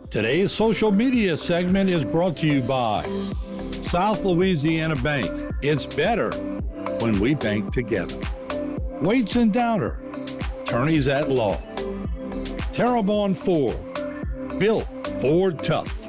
Today's social media segment is brought to you by South Louisiana Bank. It's better when we bank together. Waits and Downer, attorneys at law. Terrebonne Ford, built Ford tough.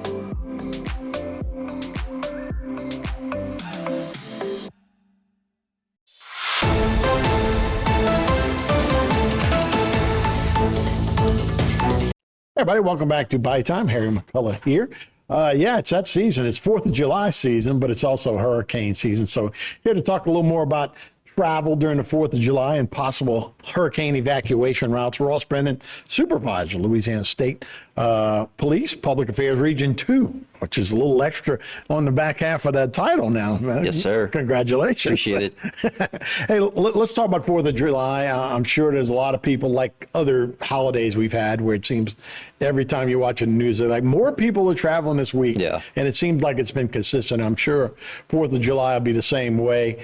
Hey everybody, welcome back to Bayou Time. Harry McCullough here. It's that season. It's 4th of July season, but it's also hurricane season. So here to talk a little more about travel during the 4th of July and possible hurricane evacuation routes. Ross Brennan, Supervisor, Louisiana State Police, Public Affairs Region 2, which is a little extra on the back half of that title now. Yes, sir. Congratulations. Appreciate it. Hey, let's talk about 4th of July. I'm sure there's a lot of people, like other holidays we've had, where it seems every time you watch the news, they're like, more people are traveling this week. Yeah. And it seems like it's been consistent. I'm sure 4th of July will be the same way.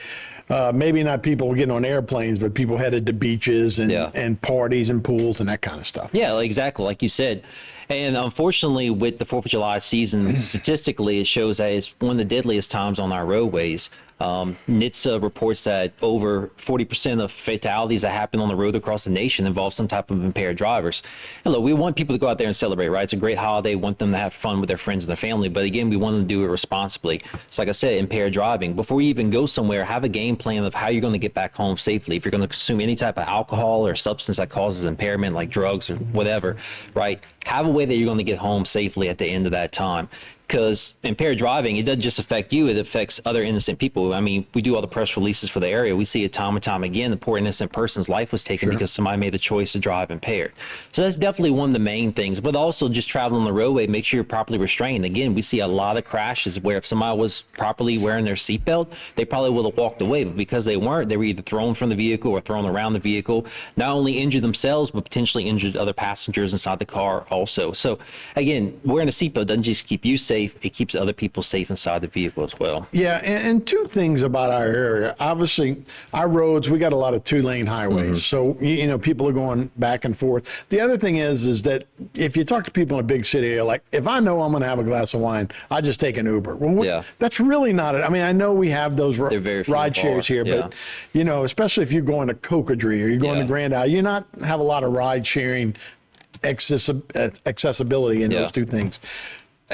Maybe not people getting on airplanes, but people headed to beaches and parties and pools and that kind of stuff. Yeah, exactly. Like you said. And unfortunately, with the 4th of July season, statistically, it shows that it's one of the deadliest times on our roadways. NHTSA reports that over 40% of fatalities that happen on the road across the nation involve some type of impaired drivers. And look, we want people to go out there and celebrate, right? It's a great holiday. Want them to have fun with their friends and their family. But again, we want them to do it responsibly. So like I said, impaired driving. Before you even go somewhere, have a game plan of how you're going to get back home safely. If you're going to consume any type of alcohol or substance that causes impairment, like drugs or whatever, right? Have a way that you're going to get home safely at the end of that time. Because impaired driving, it doesn't just affect you, it affects other innocent people. I mean, we do all the press releases for the area. We see it time and time again. The poor innocent person's life was taken because somebody made the choice to drive impaired. So that's definitely one of the main things. But also just traveling on the roadway, make sure you're properly restrained. Again, we see a lot of crashes where if somebody was properly wearing their seatbelt, they probably would have walked away. But because they weren't, they were either thrown from the vehicle or thrown around the vehicle. Not only injured themselves, but potentially injured other passengers inside the car also. So again, wearing a seatbelt doesn't just keep you safe, it keeps other people safe inside the vehicle as well. Yeah, and two things about our area. Obviously, our roads, we got a lot of 2-lane highways. So, you know, people are going back and forth. The other thing is that if you talk to people in a big city, you're like, if I know I'm going to have a glass of wine, I just take an Uber. Well, that's really not it. I mean, I know we have those ride shares here, but, you know, especially if you're going to Cocodrie or you're going to Grand Isle, you're not have a lot of ride sharing accessibility in those two things.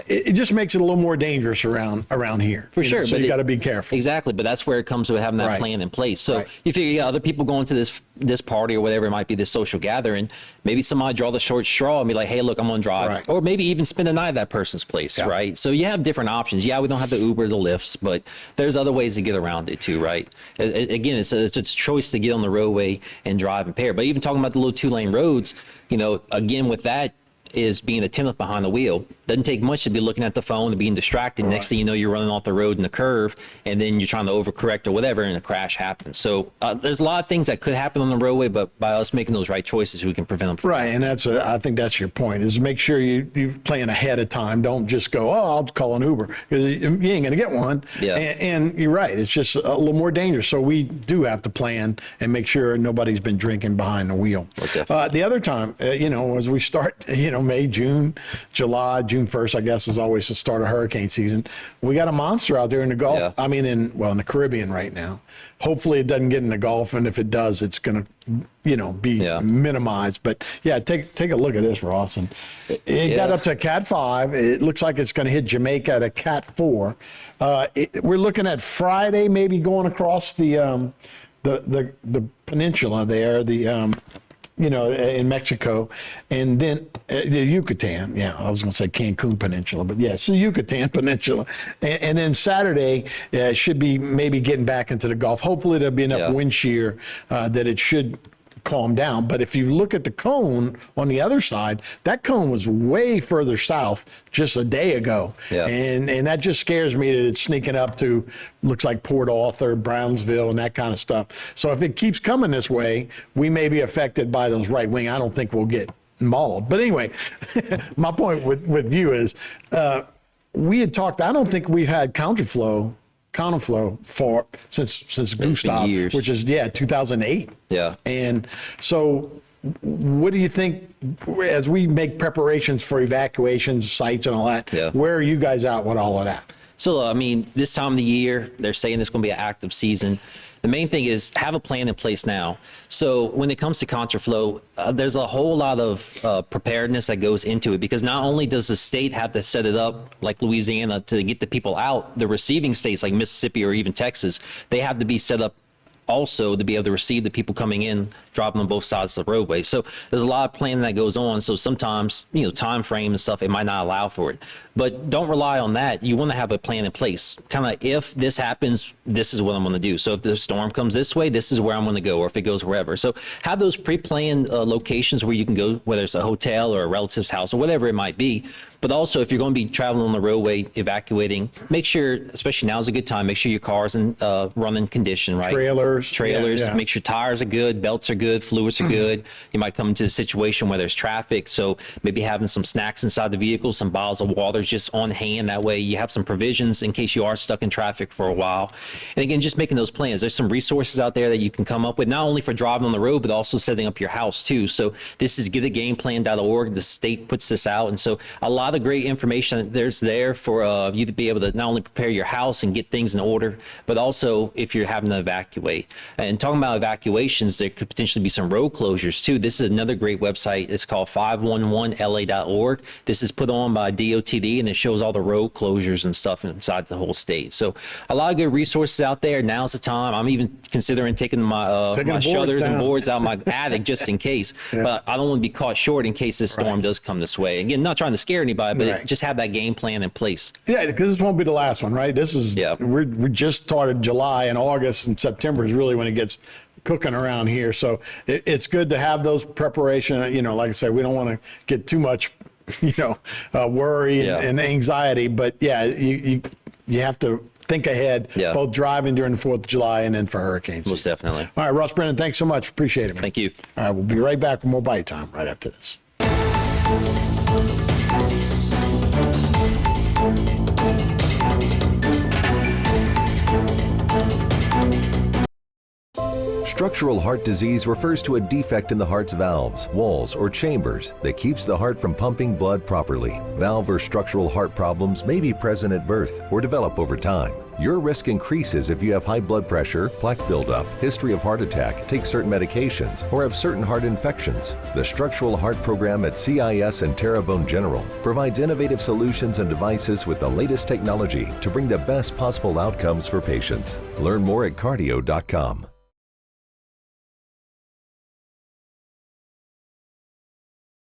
It just makes it a little more dangerous around here. For sure. So you got to be careful. Exactly. But that's where it comes with having that plan in place. So you figure other people going to this party or whatever it might be, this social gathering, maybe somebody draw the short straw and be like, hey, look, I'm going to drive. Or maybe even spend the night at that person's place, right? So you have different options. Yeah, we don't have the Uber, the Lyfts, but there's other ways to get around it too, right? Again, it's a choice to get on the roadway and drive impaired. But even talking about the little 2-lane roads, you know, again, with that, is being attentive behind the wheel. Doesn't take much to be looking at the phone and being distracted. Next thing you know, you're running off the road in the curve, and then you're trying to overcorrect or whatever, and a crash happens. So there's a lot of things that could happen on the roadway, but by us making those right choices, we can prevent them from and I think that's your point, is make sure you plan ahead of time. Don't just go, oh, I'll call an Uber, because you ain't going to get one. And you're right. It's just a little more dangerous. So we do have to plan and make sure nobody's been drinking behind the wheel. The other time, you know, as we start, you know, May, June, July, June 1st, I guess, is always the start of hurricane season. We got a monster out there in the Gulf. I mean, in the Caribbean right now. Hopefully it doesn't get in the Gulf, and if it does, it's going to, you know, be minimized. But yeah, take a look at this, Ross. And it got up to Cat 5. It looks like it's going to hit Jamaica at a Cat 4. We're looking at Friday, maybe going across the peninsula there, you know, in Mexico, and then the Yucatan. I was going to say Cancun Peninsula, but yes, the Yucatan Peninsula. And then Saturday should be maybe getting back into the Gulf. Hopefully there'll be enough wind shear that it should calm down. But if you look at the cone on the other side, that cone was way further south just a day ago. And that just scares me that it's sneaking up to, looks like Port Arthur, Brownsville, and that kind of stuff. So if it keeps coming this way, we may be affected by those right wing. I don't think we'll get mauled. But anyway, my point with you is we had talked, I don't think we've had counterflow since Gustav, which is 2008. And so what do you think as we make preparations for evacuations, sites and all that? Yeah. Where are you guys at with all of that? So, I mean, this time of the year, they're saying it's going to be an active season. The main thing is have a plan in place now. So when it comes to contraflow, there's a whole lot of preparedness that goes into it, because not only does the state have to set it up like Louisiana to get the people out, the receiving states like Mississippi or even Texas, they have to be set up also to be able to receive the people coming in, dropping on both sides of the roadway. So there's a lot of planning that goes on. So sometimes, time frame and stuff, it might not allow for it. But don't rely on that. You want to have a plan in place. Kind of, if this happens, this is what I'm going to do. So if the storm comes this way, this is where I'm going to go, or if it goes wherever. So have those pre-planned locations where you can go, whether it's a hotel or a relative's house or whatever it might be. But also, if you're going to be traveling on the roadway, evacuating, make sure, especially now is a good time, make sure your car's in running condition, right? Trailers. Yeah. Make sure tires are good, belts are good, fluids are good. You might come into a situation where there's traffic, so maybe having some snacks inside the vehicle, some bottles of water just on hand. That way you have some provisions in case you are stuck in traffic for a while. And again, just making those plans. There's some resources out there that you can come up with, not only for driving on the road, but also setting up your house too. So this is getagameplan.org. The state puts this out. And so a lot of great information there's there for you to be able to not only prepare your house and get things in order, but also if you're having to evacuate. And talking about evacuations, there could potentially be some road closures too. This is another great website. It's called 511la.org. This is put on by DOTD, and it shows all the road closures and stuff inside the whole state. So a lot of good resources out there. Now's the time. I'm even considering taking my shutters and boards out of my attic just in case. Yeah. But I don't want to be caught short in case this storm does come this way. Again, not trying to scare anybody, but just have that game plan in place. Yeah, because this won't be the last one, right? This is, we just started July, and August and September is really when it gets cooking around here. So it's good to have those preparation. Like I said, we don't want to get too much, worry and anxiety, but you have to think ahead, both driving during the 4th of July and then for hurricanes. Most definitely. All right, Ross Brennan, thanks so much. Appreciate it, man. Thank you. All right, we'll be right back with more Bayou Time right after this. Structural heart disease refers to a defect in the heart's valves, walls, or chambers that keeps the heart from pumping blood properly. Valve or structural heart problems may be present at birth or develop over time. Your risk increases if you have high blood pressure, plaque buildup, history of heart attack, take certain medications, or have certain heart infections. The Structural Heart Program at CIS and Terrebonne General provides innovative solutions and devices with the latest technology to bring the best possible outcomes for patients. Learn more at cardio.com.